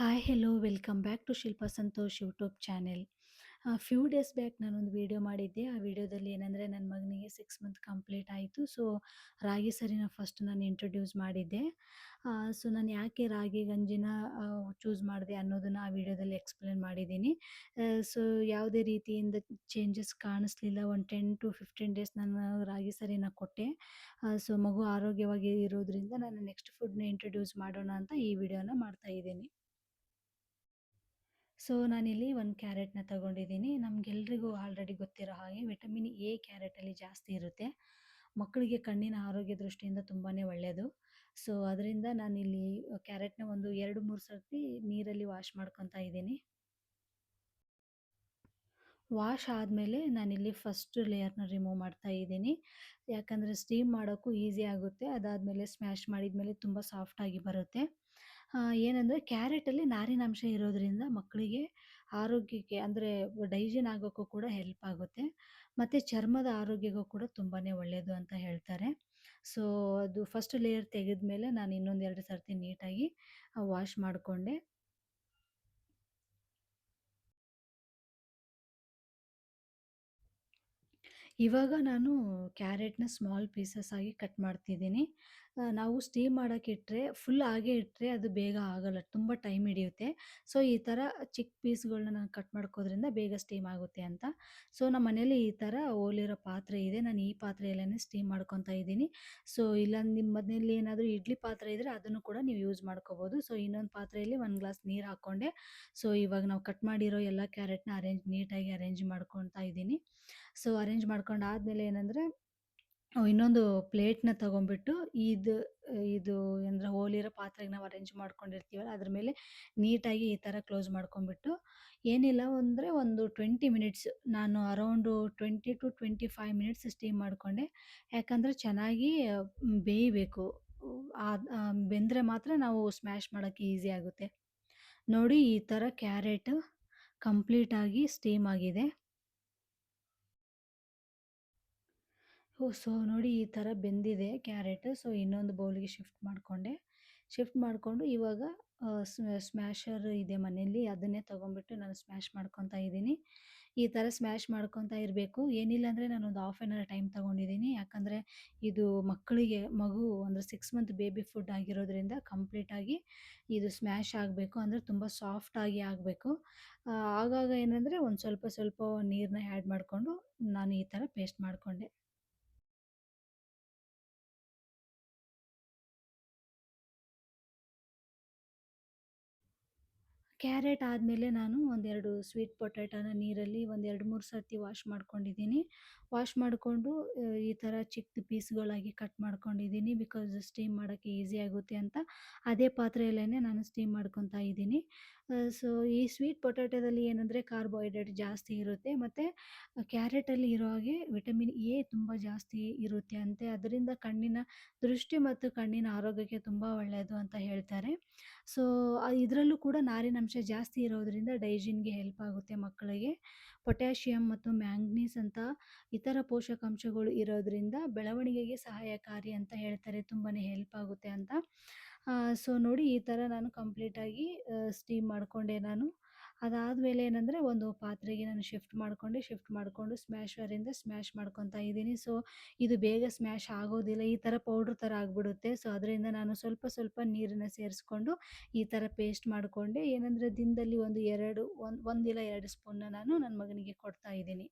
Hi hello welcome back to Shilpa Santosh YouTube channel. Few days back ನಾನೊಂದು video ಮಾಡಿದ್ದೆ. ಆ ವಿಡಿಯೋದಲ್ಲಿ ಏನಂದರೆ ನನ್ನ ಮಗನಿಗೆ 6 ಮಂತ್ ಕಂಪ್ಲೀಟ್ ಆಯಿತು. ಸೊ ರಾಗಿ ಸರಿನ ಫಸ್ಟ್ ನಾನು ಇಂಟ್ರೊಡ್ಯೂಸ್ ಮಾಡಿದ್ದೆ. ಸೊ ನಾನು ಯಾಕೆ ರಾಗಿ ಗಂಜಿನ ಚೂಸ್ ಮಾಡಿದೆ ಅನ್ನೋದನ್ನು ಆ ವಿಡಿಯೋದಲ್ಲಿ ಎಕ್ಸ್ಪ್ಲೇನ್ ಮಾಡಿದ್ದೀನಿ. ಸೊ ಯಾವುದೇ ರೀತಿಯಿಂದ ಚೇಂಜಸ್ ಕಾಣಿಸ್ಲಿಲ್ಲ. ಒಂದು 10 to 15 ಡೇಸ್ ನಾನು ರಾಗಿ ಸರಿನ ಕೊಟ್ಟೆ. ಸೊ ಮಗು ಆರೋಗ್ಯವಾಗಿ ಇರೋದ್ರಿಂದ ನಾನು ನೆಕ್ಸ್ಟ್ ಫುಡ್‌ನ ಇಂಟ್ರೊಡ್ಯೂಸ್ ಮಾಡೋಣ ಅಂತ ಈ ವಿಡಿಯೋನ ಮಾಡ್ತಾ ಇದ್ದೀನಿ. ಸೊ ನಾನಿಲ್ಲಿ ಒಂದು ಕ್ಯಾರೆಟ್‌ನ ತಗೊಂಡಿದ್ದೀನಿ. ನಮ್ಗೆಲ್ರಿಗೂ ಆಲ್ರೆಡಿ ಗೊತ್ತಿರೋ ಹಾಗೆ ವಿಟಮಿನ್ ಎ ಕ್ಯಾರೆಟಲ್ಲಿ ಜಾಸ್ತಿ ಇರುತ್ತೆ. ಮಕ್ಕಳಿಗೆ ಕಣ್ಣಿನ ಆರೋಗ್ಯ ದೃಷ್ಟಿಯಿಂದ ತುಂಬಾನೇ ಒಳ್ಳೆಯದು. ಸೊ ಅದರಿಂದ ನಾನಿಲ್ಲಿ ಕ್ಯಾರೆಟ್‌ನ ಒಂದು 2, 3 ಸರ್ತಿ ನೀರಲ್ಲಿ ವಾಶ್ ಮಾಡ್ಕೊತಾ ಇದ್ದೀನಿ. ವಾಶ್ ಆದಮೇಲೆ ನಾನಿಲ್ಲಿ ಫಸ್ಟ್ ಲೇಯರ್‌ನ ರಿಮೂವ್ ಮಾಡ್ತಾ ಇದ್ದೀನಿ. ಯಾಕಂದರೆ ಸ್ಟೀಮ್ ಮಾಡೋಕ್ಕೂ ಈಸಿ ಆಗುತ್ತೆ. ಅದಾದಮೇಲೆ ಸ್ಮ್ಯಾಶ್ ಮಾಡಿದ್ಮೇಲೆ ತುಂಬ ಸಾಫ್ಟಾಗಿ ಬರುತ್ತೆ. ಏನಂದರೆ ಕ್ಯಾರೆಟಲ್ಲಿ ನಾರಿನಾಂಶ ಇರೋದ್ರಿಂದ ಮಕ್ಕಳಿಗೆ ಆರೋಗ್ಯಕ್ಕೆ ಅಂದರೆ ಡೈಜೆನ್ ಆಗೋಕ್ಕೂ ಕೂಡ ಹೆಲ್ಪ್ ಆಗುತ್ತೆ. ಮತ್ತು ಚರ್ಮದ ಆರೋಗ್ಯಕ್ಕೂ ಕೂಡ ತುಂಬಾ ಒಳ್ಳೆಯದು ಅಂತ ಹೇಳ್ತಾರೆ. ಸೊ ಅದು ಫಸ್ಟ್ ಲೇಯರ್ ತೆಗೆದ್ಮೇಲೆ ನಾನು ಇನ್ನೊಂದು 2 ಸರ್ತಿ ನೀಟಾಗಿ ವಾಶ್ ಮಾಡಿಕೊಂಡೆ. ಇವಾಗ ನಾನು ಕ್ಯಾರೆಟ್‌ನ ಸ್ಮಾಲ್ ಪೀಸಸ್ ಆಗಿ ಕಟ್ ಮಾಡ್ತಿದ್ದೀನಿ. ನಾವು ಸ್ಟೀಮ್ ಮಾಡೋಕ್ಕಿಟ್ರೆ ಫುಲ್ ಹಾಗೇ ಇಟ್ಟರೆ ಅದು ಬೇಗ ಆಗಲ್ಲ. ತುಂಬ ಟೈಮ್ ಹಿಡಿಯುತ್ತೆ. ಸೊ ಈ ಥರ ಚಿಕ್ಕ ಪೀಸ್‌ಗಳ್ನ ನಾನು ಕಟ್ ಮಾಡ್ಕೋದ್ರಿಂದ ಬೇಗ ಸ್ಟೀಮ್ ಆಗುತ್ತೆ ಅಂತ. ಸೊ ನಮ್ಮ ಮನೇಲಿ ಈ ಥರ ಹೋಲಿರೋ ಪಾತ್ರೆ ಇದೆ. ನಾನು ಈ ಪಾತ್ರೆಯಲ್ಲೇನೆ ಸ್ಟೀಮ್ ಮಾಡ್ಕೊತಾ ಇದ್ದೀನಿ. ಸೊ ಇಲ್ಲ ನಿಮ್ಮ ಮನೇಲಿ ಏನಾದರೂ ಇಡ್ಲಿ ಪಾತ್ರೆ ಇದ್ದರೆ ಅದನ್ನು ಕೂಡ ನೀವು ಯೂಸ್ ಮಾಡ್ಕೋಬೋದು. ಸೊ ಇನ್ನೊಂದು ಪಾತ್ರೆಯಲ್ಲಿ 1 ಗ್ಲಾಸ್ ನೀರು ಹಾಕ್ಕೊಂಡೆ. ಸೊ ಇವಾಗ ನಾವು ಕಟ್ ಮಾಡಿರೋ ಎಲ್ಲ ಕ್ಯಾರೆಟ್‌ನ ನೀಟಾಗಿ ಅರೇಂಜ್ ಮಾಡ್ಕೊತಾ ಇದ್ದೀನಿ. ಸೊ ಅರೇಂಜ್ ಮಾಡ್ಕೊಂಡಾದ್ಮೇಲೆ ಏನಂದರೆ ಇನ್ನೊಂದು ಪ್ಲೇಟ್‌ನ ತಗೊಂಬಿಟ್ಟು ಇದು ಇದು ಅಂದ್ರೆ ಹೋಲಿರೋ ಪಾತ್ರೆಗೆ ನಾವು ಅರೇಂಜ್ ಮಾಡ್ಕೊಂಡಿರ್ತೀವಲ್ಲ ಅದ್ರ ಮೇಲೆ ನೀಟಾಗಿ ಈ ಥರ ಕ್ಲೋಸ್ ಮಾಡ್ಕೊಂಬಿಟ್ಟು ಏನಿಲ್ಲ ಅಂದರೆ ಒಂದು 20 ಮಿನಿಟ್ಸ್ ನಾನು ಅರೌಂಡು 20 to 25 ಮಿನಿಟ್ಸ್ ಸ್ಟೀಮ್ ಮಾಡಿಕೊಂಡೆ. ಯಾಕಂದರೆ ಚೆನ್ನಾಗಿ ಬೇಯಬೇಕು. ಬೆಂದರೆ ಮಾತ್ರ ನಾವು ಸ್ಮ್ಯಾಶ್ ಮಾಡೋಕ್ಕೆ ಈಸಿ ಆಗುತ್ತೆ. ನೋಡಿ ಈ ಥರ ಕ್ಯಾರೆಟ್ ಕಂಪ್ಲೀಟಾಗಿ ಸ್ಟೀಮ್ ಆಗಿದೆ. ಸೊ ನೋಡಿ ಈ ಥರ ಬೆಂದಿದೆ ಕ್ಯಾರೆಟ್. ಸೊ ಇನ್ನೊಂದು ಬೌಲ್‌ಗೆ ಶಿಫ್ಟ್ ಮಾಡಿಕೊಂಡೆ. ಶಿಫ್ಟ್ ಮಾಡಿಕೊಂಡು ಇವಾಗ ಸ್ಮ್ಯಾಶರ್ ಇದೆ ಮನೇಲಿ ಅದನ್ನೇ ತೊಗೊಂಬಿಟ್ಟು ನಾನು ಸ್ಮ್ಯಾಶ್ ಮಾಡ್ಕೊತಾ ಇದ್ದೀನಿ. ಈ ಥರ ಸ್ಮ್ಯಾಶ್ ಮಾಡ್ಕೊತಾ ಇರಬೇಕು. ಏನಿಲ್ಲ ಅಂದರೆ ನಾನೊಂದು ಹಾಫ್ ಆನ್ ಅವರ್ ಟೈಮ್ ತೊಗೊಂಡಿದ್ದೀನಿ. ಯಾಕಂದರೆ ಇದು ಮಗು ಅಂದರೆ 6 ಮಂತ್ ಬೇಬಿ ಫುಡ್ ಆಗಿರೋದ್ರಿಂದ ಕಂಪ್ಲೀಟಾಗಿ ಇದು ಸ್ಮ್ಯಾಶ್ ಆಗಬೇಕು. ಅಂದರೆ ತುಂಬ ಸಾಫ್ಟಾಗಿ ಆಗಬೇಕು. ಆಗಾಗ ಏನಂದರೆ ಒಂದು ಸ್ವಲ್ಪ ಸ್ವಲ್ಪ ನೀರನ್ನ ಆ್ಯಡ್ ಮಾಡಿಕೊಂಡು ನಾನು ಈ ಥರ ಪೇಸ್ಟ್ ಮಾಡಿಕೊಂಡೆ. ಕ್ಯಾರೆಟ್ ಆದಮೇಲೆ ನಾನು ಒಂದೆರಡು ಸ್ವೀಟ್ ಪೊಟ್ಯಾಟೋನ ನೀರಲ್ಲಿ ಒಂದು 2, 3 ಸರ್ತಿ ವಾಶ್ ಮಾಡ್ಕೊಂಡಿದ್ದೀನಿ. ವಾಶ್ ಮಾಡಿಕೊಂಡು ಈ ಥರ ಚಿಕ್ಕ ಪೀಸ್‌ಗಳಾಗಿ ಕಟ್ ಮಾಡ್ಕೊಂಡಿದ್ದೀನಿ. ಬಿಕಾಸ್ ಸ್ಟೀಮ್ ಮಾಡೋಕ್ಕೆ ಈಸಿ ಆಗುತ್ತೆ ಅಂತ ಅದೇ ಪಾತ್ರೆಯಲ್ಲೇನೆ ನಾನು ಸ್ಟೀಮ್ ಮಾಡ್ಕೊತಾ ಇದ್ದೀನಿ. ಸೊ ಈ ಸ್ವೀಟ್ ಪೊಟ್ಯಾಟೋದಲ್ಲಿ ಏನಂದರೆ ಕಾರ್ಬೋಹೈಡ್ರೇಟ್ ಜಾಸ್ತಿ ಇರುತ್ತೆ ಮತ್ತು ಕ್ಯಾರೆಟಲ್ಲಿ ಇರೋ ಹಾಗೆ ವಿಟಮಿನ್ ಎ ತುಂಬ ಜಾಸ್ತಿ ಇರುತ್ತೆ ಅಂತೆ. ಅದರಿಂದ ಕಣ್ಣಿನ ದೃಷ್ಟಿ ಮತ್ತು ಕಣ್ಣಿನ ಆರೋಗ್ಯಕ್ಕೆ ತುಂಬ ಒಳ್ಳೆಯದು ಅಂತ ಹೇಳ್ತಾರೆ. ಸೊ ಇದರಲ್ಲೂ ಕೂಡ ನಾರಿನಂಶ ಜಾಸ್ತಿ ಇರೋದ್ರಿಂದ ಡೈಜೆನ್‌ಗೆ ಹೆಲ್ಪ್ ಆಗುತ್ತೆ ಮಕ್ಕಳಿಗೆ. ಪೊಟ್ಯಾಷಿಯಂ ಮತ್ತು ಮ್ಯಾಂಗನೀಸ್ ಅಂತ ಇತರ ಪೋಷಕಾಂಶಗಳು ಇರೋದ್ರಿಂದ ಬೆಳವಣಿಗೆಗೆ ಸಹಾಯಕಾರಿ ಅಂತ ಹೇಳ್ತಾರೆ. ತುಂಬಾನೇ ಹೆಲ್ಪ್ ಆಗುತ್ತೆ ಅಂತ. ಸೊ ನೋಡಿ ಈ ಥರ ನಾನು ಕಂಪ್ಲೀಟಾಗಿ ಸ್ಟೀಮ್ ಮಾಡಿಕೊಂಡೆ ನಾನು. ಅದಾದಮೇಲೆ ಏನಂದರೆ ಒಂದು ಪಾತ್ರೆಗೆ ನಾನು ಶಿಫ್ಟ್ ಮಾಡಿಕೊಂಡು ಸ್ಮ್ಯಾಶರಿಂದ ಸ್ಮ್ಯಾಶ್ ಮಾಡ್ಕೊತಾ ಇದ್ದೀನಿ. ಸೊ ಇದು ಬೇಗ ಸ್ಮ್ಯಾಶ್ ಆಗೋದಿಲ್ಲ. ಈ ಥರ ಪೌಡ್ರ್ ಥರ ಆಗಿಬಿಡುತ್ತೆ. ಸೊ ಅದರಿಂದ ನಾನು ಸ್ವಲ್ಪ ಸ್ವಲ್ಪ ನೀರನ್ನ ಸೇರಿಸ್ಕೊಂಡು ಈ ಥರ ಪೇಸ್ಟ್ ಮಾಡಿಕೊಂಡೆ. ಏನಂದರೆ ದಿನದಲ್ಲಿ ಒಂದು 2 1 ಇಲ್ಲ 2 ಸ್ಪೂನ್ನ ನಾನು ನನ್ನ ಮಗನಿಗೆ ಕೊಡ್ತಾ ಇದ್ದೀನಿ.